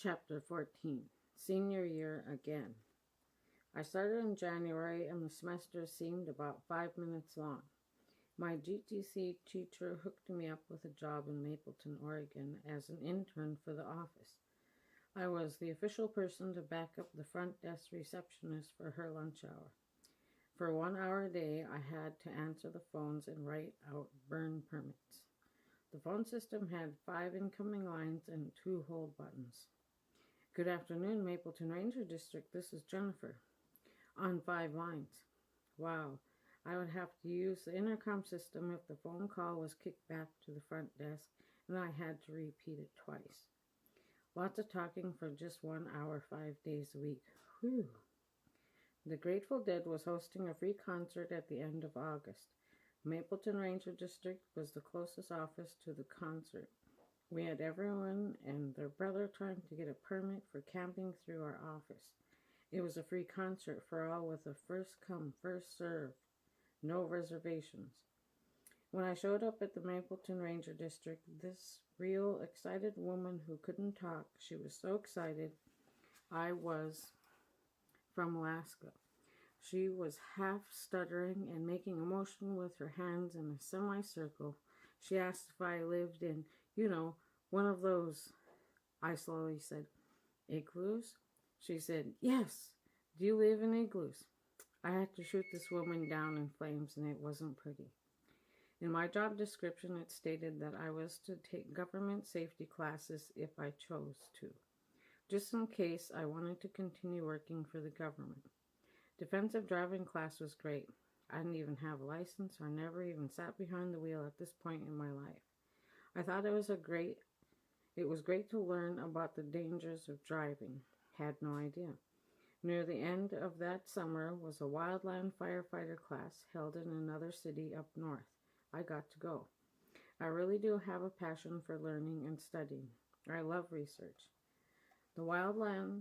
Chapter 14 Senior Year Again. I started in January and the semester seemed about 5 minutes long. My GTC teacher hooked me up with a job in Mapleton, Oregon as an intern for the office. I was the official person to back up the front desk receptionist for her lunch hour. For 1 hour a day, I had to answer the phones and write out burn permits. The phone system had 5 incoming lines and 2 hold buttons. Good afternoon, Mapleton Ranger District. This is Jennifer. On 5 lines. Wow. I would have to use the intercom system if the phone call was kicked back to the front desk, and I had to repeat it twice. Lots of talking for just 1 hour, 5 days a week. Whew. The Grateful Dead was hosting a free concert at the end of August. Mapleton Ranger District was the closest office to the concert. We had everyone and their brother trying to get a permit for camping through our office. It was a free concert for all with a first come, first served, no reservations. When I showed up at the Mapleton Ranger District, this real excited woman who couldn't talk, she was so excited. I was from Alaska. She was half stuttering and making a motion with her hands in a semicircle. She asked if I lived in, one of those. I slowly said, igloos? She said, yes. Do you live in igloos? I had to shoot this woman down in flames, and it wasn't pretty. In my job description, it stated that I was to take government safety classes if I chose to, just in case I wanted to continue working for the government. Defensive driving class was great. I didn't even have a license or never even sat behind the wheel at this point in my life. I thought it was great to learn about the dangers of driving. Had no idea. Near the end of that summer was a wildland firefighter class held in another city up north. I got to go. I really do have a passion for learning and studying. I love research. The wildland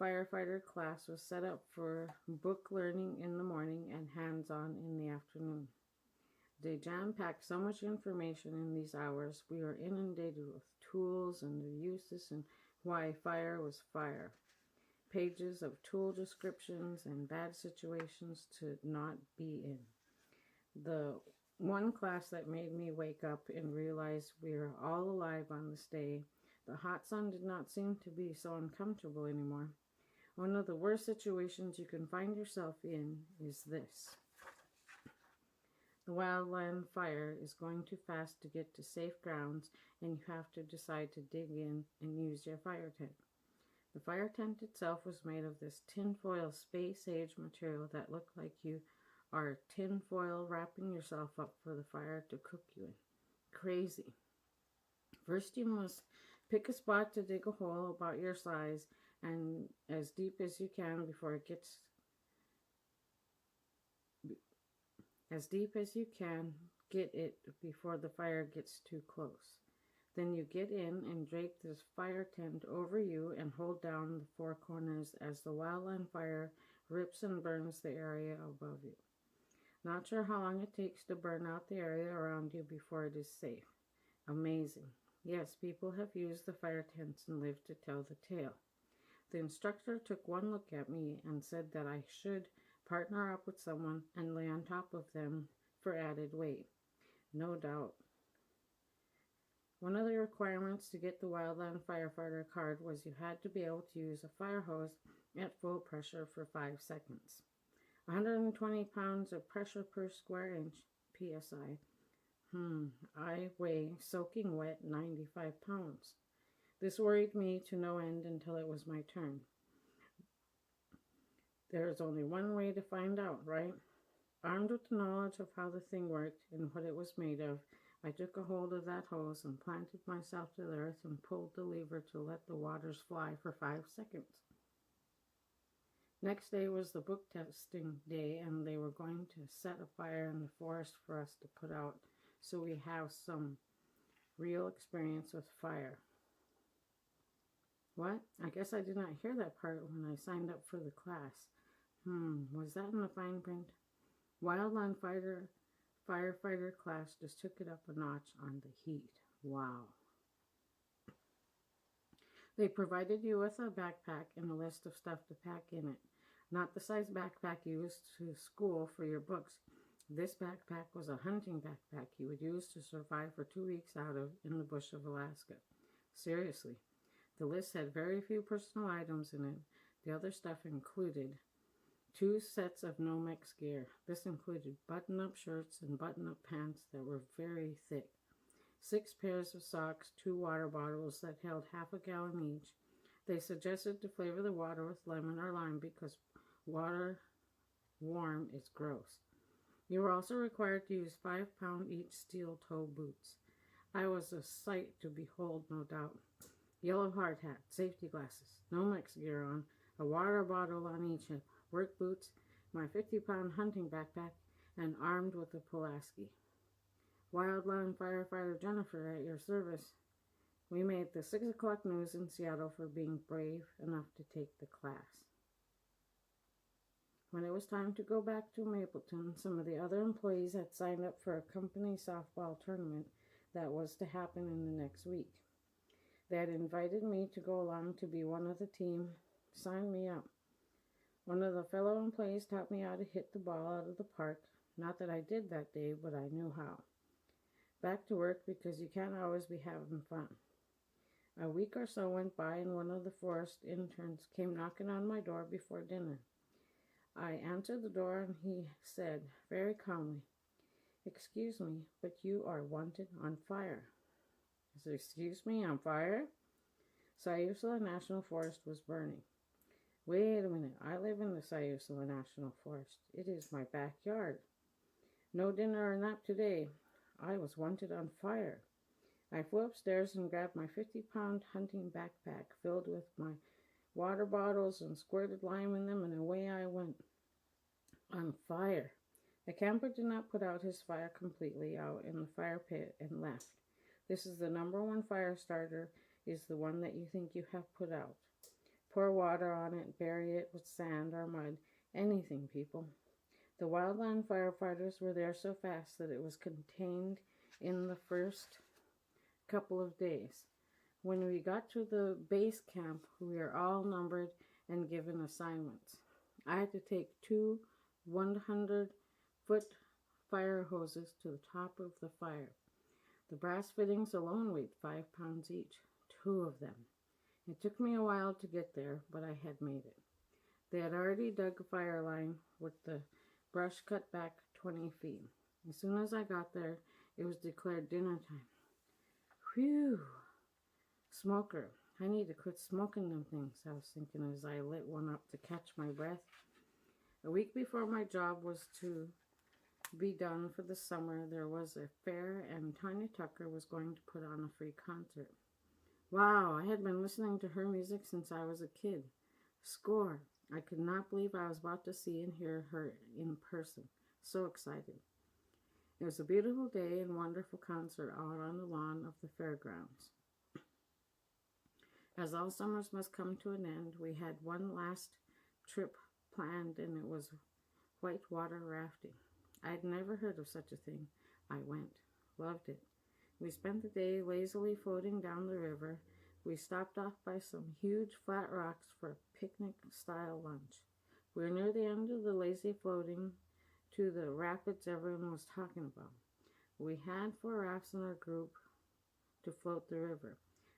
firefighter class was set up for book learning in the morning and hands-on in the afternoon. They jam-packed so much information in these hours, we were inundated with tools and their uses and why fire was fire. Pages of tool descriptions and bad situations to not be in. The one class that made me wake up and realize we were all alive on this day, the hot sun did not seem to be so uncomfortable anymore. One of the worst situations you can find yourself in is this. The wildland fire is going too fast to get to safe grounds, and you have to decide to dig in and use your fire tent. The fire tent itself was made of this tinfoil space-age material that looked like you are tinfoil wrapping yourself up for the fire to cook you in. Crazy. First you must pick a spot to dig a hole about your size and as deep as you can before it gets get it before the fire gets too close. Then you get in and drape this fire tent over you and hold down the 4 corners as the wildland fire rips and burns the area above you. Not sure how long it takes to burn out the area around you before it is safe. Amazing. Yes, people have used the fire tents and lived to tell the tale. The instructor took one look at me and said that I should partner up with someone and lay on top of them for added weight. No doubt. One of the requirements to get the wildland firefighter card was you had to be able to use a fire hose at full pressure for 5 seconds. 120 pounds of pressure per square inch, PSI. I weigh soaking wet 95 pounds. This worried me to no end until it was my turn. There is only one way to find out, right? Armed with the knowledge of how the thing worked and what it was made of, I took a hold of that hose and planted myself to the earth and pulled the lever to let the waters fly for 5 seconds. Next day was the book testing day, and they were going to set a fire in the forest for us to put out, so we have some real experience with fire. What? I guess I did not hear that part when I signed up for the class. Was that in the fine print? Wildland firefighter class just took it up a notch on the heat. Wow. They provided you with a backpack and a list of stuff to pack in it. Not the size backpack you used to school for your books. This backpack was a hunting backpack you would use to survive for 2 weeks out of in the bush of Alaska. Seriously, the list had very few personal items in it. The other stuff included 2 sets of Nomex gear. This included button-up shirts and button-up pants that were very thick. 6 pairs of socks, 2 water bottles that held half a gallon each. They suggested to flavor the water with lemon or lime because water warm is gross. You were also required to use 5-pound each steel toe boots. I was a sight to behold, no doubt. Yellow hard hat, safety glasses, Nomex gear on, a water bottle on each hip, work boots, my 50-pound hunting backpack, and armed with a Pulaski. Wildland firefighter Jennifer at your service. We made the 6 o'clock news in Seattle for being brave enough to take the class. When it was time to go back to Mapleton, some of the other employees had signed up for a company softball tournament that was to happen in the next week. They had invited me to go along to be one of the team, signed me up. One of the fellow employees taught me how to hit the ball out of the park. Not that I did that day, but I knew how. Back to work because you can't always be having fun. A week or so went by and one of the forest interns came knocking on my door before dinner. I answered the door and he said very calmly, "Excuse me, but you are wanted on fire." I said, "Excuse me, on fire?" Sayusala National Forest was burning. Wait a minute, I live in the Sayusala National Forest. It is my backyard. No dinner or nap today. I was wanted on fire. I flew upstairs and grabbed my 50-pound hunting backpack filled with my water bottles and squirted lime in them, and away I went. On fire. The camper did not put out his fire completely out in the fire pit and left. This is the number one fire starter, is the one that you think you have put out. Pour water on it, bury it with sand or mud, anything, people. The wildland firefighters were there so fast that it was contained in the first couple of days. When we got to the base camp, we were all numbered and given assignments. I had to take 2 100-foot fire hoses to the top of the fire. The brass fittings alone weighed 5 pounds each, 2 of them. It took me a while to get there, but I had made it. They had already dug a fire line with the brush cut back 20 feet. As soon as I got there, it was declared dinner time. Whew! Smoker. I need to quit smoking them things, I was thinking as I lit one up to catch my breath. A week before my job was to be done for the summer, there was a fair and Tanya Tucker was going to put on a free concert. Wow, I had been listening to her music since I was a kid. Score. I could not believe I was about to see and hear her in person. So excited. It was a beautiful day and wonderful concert out on the lawn of the fairgrounds. As all summers must come to an end, we had one last trip planned, and it was whitewater rafting. I'd never heard of such a thing. I went. Loved it. We spent the day lazily floating down the river. We stopped off by some huge flat rocks for a picnic-style lunch. We were near the end of the lazy floating to the rapids everyone was talking about. We had 4 rafts in our group to float the river.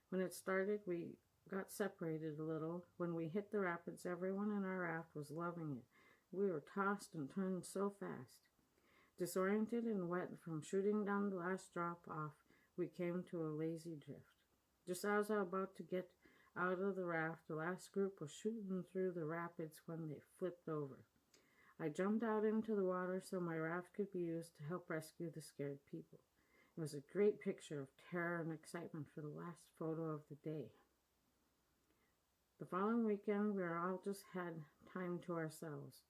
When it started, we got separated a little. When we hit the rapids, everyone in our raft was loving it. We were tossed and turned so fast. Disoriented and wet from shooting down the last drop off, we came to a lazy drift. Just as I was about to get out of the raft, the last group was shooting through the rapids when they flipped over. I jumped out into the water so my raft could be used to help rescue the scared people. It was a great picture of terror and excitement for the last photo of the day. The following weekend, we all just had time to ourselves.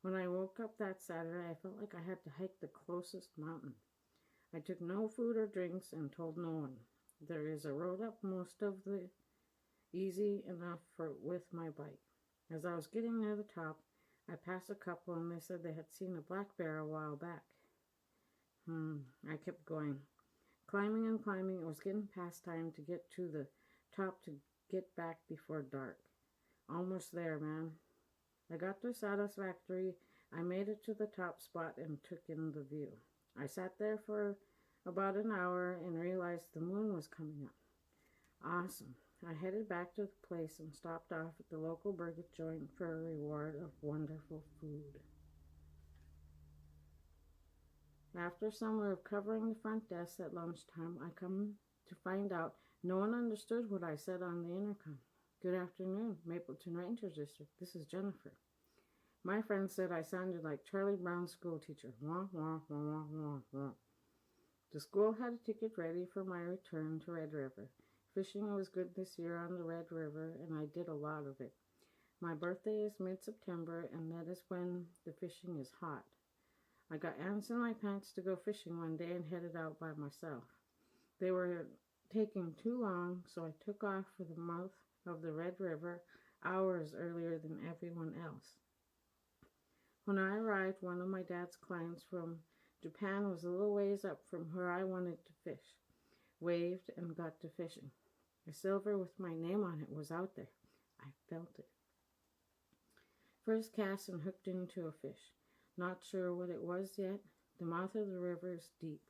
When I woke up that Saturday, I felt like I had to hike the closest mountain. I took no food or drinks and told no one. There is a road up most of the easy enough with my bike. As I was getting near the top, I passed a couple and they said they had seen a black bear a while back. I kept going. Climbing and climbing, it was getting past time to get to the top to get back before dark. Almost there, man. I got there satisfactory. I made it to the top spot and took in the view. I sat there for about an hour and realized the moon was coming up. Awesome. I headed back to the place and stopped off at the local burger joint for a reward of wonderful food. After some were covering the front desk at lunchtime, I come to find out no one understood what I said on the intercom. Good afternoon, Mapleton Rangers District. This is Jennifer. My friend said I sounded like Charlie Brown's schoolteacher. Wah, wah, wah, wah, wah, wah. The school had a ticket ready for my return to Red River. Fishing was good this year on the Red River, and I did a lot of it. My birthday is mid-September, and that is when the fishing is hot. I got ants in my pants to go fishing one day and headed out by myself. They were taking too long, so I took off for the mouth of the Red River hours earlier than everyone else. When I arrived, one of my dad's clients from Japan was a little ways up from where I wanted to fish. Waved and got to fishing. A silver with my name on it was out there. I felt it. First cast and hooked into a fish. Not sure what it was yet. The mouth of the river is deep.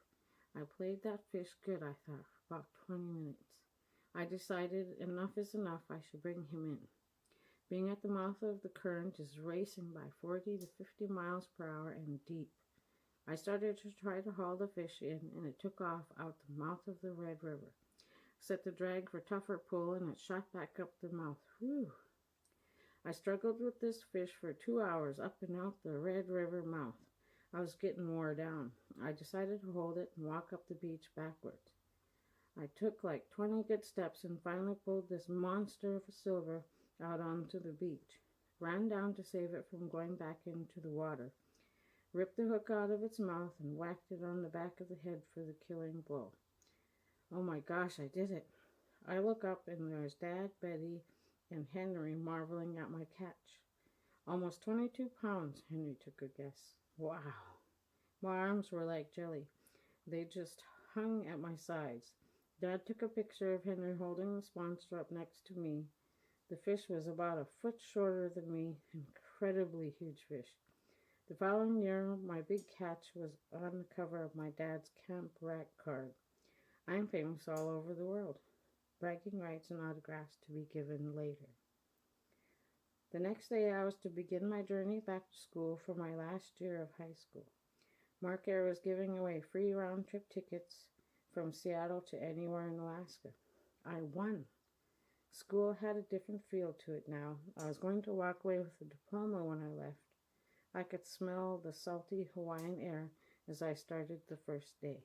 I played that fish good, I thought, for about 20 minutes. I decided enough is enough. I should bring him in. Being at the mouth of the current is racing by 40 to 50 miles per hour and deep. I started to try to haul the fish in, and it took off out the mouth of the Red River. Set the drag for tougher pull, and it shot back up the mouth. Whew! I struggled with this fish for 2 hours up and out the Red River mouth. I was getting wore down. I decided to hold it and walk up the beach backwards. I took like 20 good steps and finally pulled this monster of a silver out onto the beach. Ran down to save it from going back into the water. Ripped the hook out of its mouth and whacked it on the back of the head for the killing blow. Oh my gosh, I did it. I look up and there's Dad, Betty, and Henry marveling at my catch. Almost 22 pounds, Henry took a guess. Wow. My arms were like jelly. They just hung at my sides. Dad took a picture of Henry holding the sponsor up next to me. The fish was about a foot shorter than me, incredibly huge fish. The following year, my big catch was on the cover of my dad's Camp Rat card. I'm famous all over the world. Bragging rights and autographs to be given later. The next day, I was to begin my journey back to school for my last year of high school. Mark Air was giving away free round-trip tickets from Seattle to anywhere in Alaska. I won. School had a different feel to it now. I was going to walk away with a diploma when I left. I could smell the salty Hawaiian air as I started the first day.